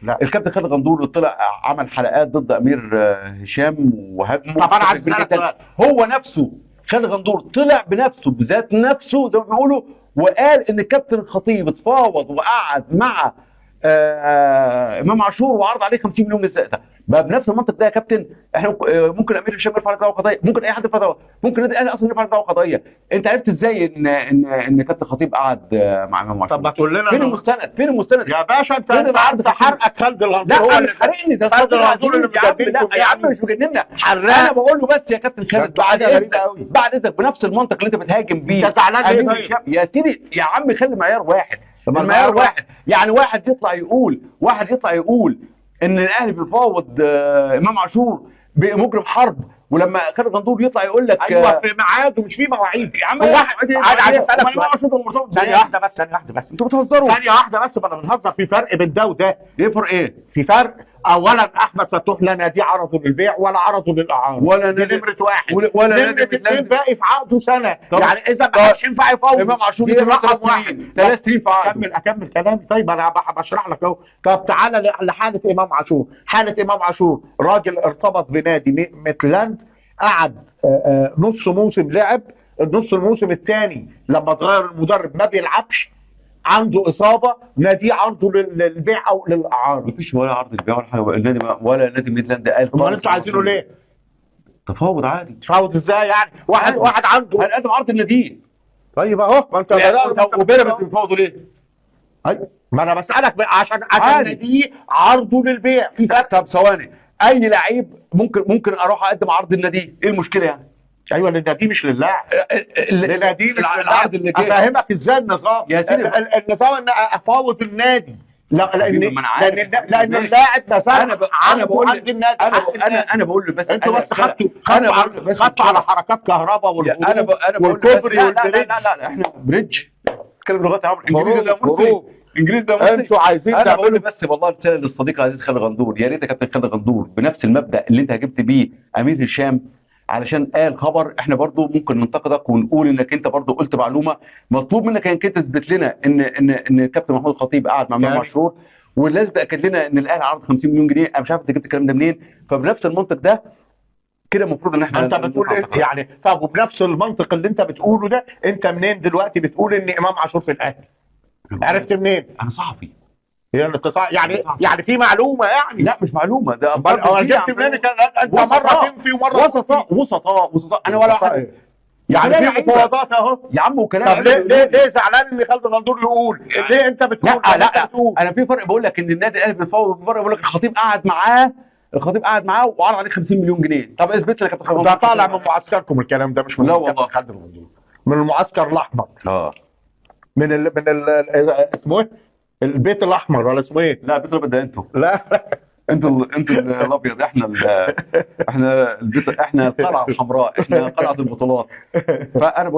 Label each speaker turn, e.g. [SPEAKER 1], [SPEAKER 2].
[SPEAKER 1] لا.
[SPEAKER 2] الكابتن خالد غندور طلع عمل حلقات ضد امير هشام وهاجمه.
[SPEAKER 1] طب انا عايز اسالك سؤال.
[SPEAKER 2] هو نفسه خالد غندور طلع بنفسه بذات نفسه زي ما بيقولوا، وقال ان الكابتن الخطيب اتفاوض وقعد مع امام عاشور وعرض عليه 50 مليون للسقطه. بقى بنفس المنطق ده يا كابتن، احنا ممكن امير هشام يرفع دعوه قضائيه، ممكن اي حد يرفع دعوه، ممكن النادي الاهلي اصلا يرفع دعوه قضائيه. انت عرفت ازاي ان كابتن خطيب قعد مع امام عاشور؟
[SPEAKER 1] طب ما تقول لنا
[SPEAKER 2] فين المستند؟ فين المستند
[SPEAKER 1] يا باشا؟ انت
[SPEAKER 2] فين العرض
[SPEAKER 1] انت حرقك خالد الغندور
[SPEAKER 2] لا
[SPEAKER 1] هو
[SPEAKER 2] انا
[SPEAKER 1] اللي
[SPEAKER 2] مش حارقني، ده
[SPEAKER 1] خالد الغندور اللي
[SPEAKER 2] يا عم.
[SPEAKER 1] مجننكم
[SPEAKER 2] لا يا عم مش مجننا،
[SPEAKER 1] حراق.
[SPEAKER 2] انا بقول له بس يا كابتن خالد بعد
[SPEAKER 1] حاجة غريبة
[SPEAKER 2] اذنك،
[SPEAKER 1] قوي.
[SPEAKER 2] بعد اذنك بنفس المنطق اللي انت بتهاجم بيه
[SPEAKER 1] انت زعلان ليه
[SPEAKER 2] أمير
[SPEAKER 1] طيب؟
[SPEAKER 2] هشام. يا سيدي يا عم خلي معيار واحد،
[SPEAKER 1] طب
[SPEAKER 2] المعيار واحد. يعني واحد يطلع يقول ان الاهلي بيفاوض امام عاشور بمجرم حرب، ولما خالد غندور يطلع يقول لك
[SPEAKER 1] ايوه في ميعاد ومش في مواعيد
[SPEAKER 2] يا عم
[SPEAKER 1] هو واحد عايز اسالك ثانيه واحده بس
[SPEAKER 2] انتوا بتهزروا.
[SPEAKER 1] ثانيه واحده بس، ما انا بنهزر. في فرق بين ده وده.
[SPEAKER 2] ايه فرق ايه؟
[SPEAKER 1] في فرق. اولا احمد فتوح لا نادي عرضه للبيع ولا عرضه للاعاره،
[SPEAKER 2] ولا
[SPEAKER 1] دي
[SPEAKER 2] نادي
[SPEAKER 1] نمره واحد.
[SPEAKER 2] ولا
[SPEAKER 1] نمره
[SPEAKER 2] نادي
[SPEAKER 1] اتنين باقي في عقده سنه،
[SPEAKER 2] طب
[SPEAKER 1] يعني اذا ما كانش ينفع يفوض
[SPEAKER 2] امام عاشور
[SPEAKER 1] دي رقم واحد.
[SPEAKER 2] 3 سنين في عقده.
[SPEAKER 1] اكمل كلامي. طيب انا بشرح لك اهو. طب تعالى لحاله امام عاشور. حاله امام عاشور راجل ارتبط بنادي ميتلاند، قعد نص موسم لعب، النص الموسم الثاني لما اتغير المدرب ما بيلعبش، عنده اصابه، ناديه عرضه للبيع او للاعاره.
[SPEAKER 2] مفيش ولا عرض البيع ولا حاجه، النادي ولا نادي ميدلاند قال
[SPEAKER 1] امال انتوا عايزينه ليه؟
[SPEAKER 2] تفاوض عادي.
[SPEAKER 1] تفاوض ازاي يعني؟ واحد عنده
[SPEAKER 2] هنقدم عرض النادي.
[SPEAKER 1] طيب اهو ما انت
[SPEAKER 2] وبيراميدز بيفاوضوا ليه؟
[SPEAKER 1] ايوه ما انا بسالك عشان ناديه عرضه للبيع. في فرق.
[SPEAKER 2] طب ثواني، اي لعيب ممكن اروح اقدم عرض النادي، ايه المشكله يعني؟
[SPEAKER 1] ايوه للنادي مش للاعب. للنادي مش
[SPEAKER 2] العرض اللي جاي.
[SPEAKER 1] افهمك ازاي النظام
[SPEAKER 2] يا سيدي.
[SPEAKER 1] النظام ان افاوض النادي. لا لان اللاعب نفسه
[SPEAKER 2] انا بقول
[SPEAKER 1] عند النادي.
[SPEAKER 2] انا بقول له بس
[SPEAKER 1] انتوا بس خدتوا على حركات كهرباء والكوبري والبريدج.
[SPEAKER 2] لا احنا بريدج نتكلم لغات عمرو. انجليزي ده مرسي، انجليزي ده مرسي.
[SPEAKER 1] انتوا عايزين
[SPEAKER 2] انا بقول له بس والله رساله للصديق العزيز خالد غندور، يا ريت يا كابتن خالد غندور بنفس المبدا اللي انت جبت بيه امير هشام علشان قال خبر، احنا برضو ممكن ننتقدك ونقول انك انت برضو قلت معلومه مطلوب منك انك انت تثبت لنا ان الكابتن محمود الخطيب قعد مع امام عاشور، ولازم تاكد لنا ان الاهلي عرض 50 مليون جنيه. انا مش عارف انت جبت الكلام ده منين. فبنفس المنطق ده كده المفروض ان احنا
[SPEAKER 1] انت بتقول ايه يعني؟ طب وبنفس المنطق اللي انت بتقوله ده، انت منين دلوقتي بتقول ان امام عاشور في الاهلي؟ عرفت منين؟
[SPEAKER 2] انا صحفي.
[SPEAKER 1] هي الاتصال يعني في معلومه يعني؟
[SPEAKER 2] لا مش معلومه، ده
[SPEAKER 1] انا جبت منين؟ انت مره تنفي ومره
[SPEAKER 2] وسطاء انا ولا واحد
[SPEAKER 1] يعني في مفاوضات اهو
[SPEAKER 2] يا عم وكلام.
[SPEAKER 1] طب ليه زعلان ان خالد غندور يقول؟ ليه انت بتقول؟
[SPEAKER 2] لا انا في فرق بقول لك ان النادي الاهلي بيفاوض، في فرق بقول لك الخطيب قعد معاه وعرض عليه 50 مليون جنيه. طب اثبت لك يا كابتن
[SPEAKER 1] ده طالع من معسكركم الكلام ده، مش من
[SPEAKER 2] لا والله
[SPEAKER 1] خالد غندور، من المعسكر الاحمر. من اسمه ايه؟ البيت الاحمر ولا اسمه ايه؟
[SPEAKER 2] لا البيت الابيض ده انتوا.
[SPEAKER 1] لا
[SPEAKER 2] انتوا الابيض، احنا البيت، احنا القلعه الحمراء، احنا قلعه البطولات. فانا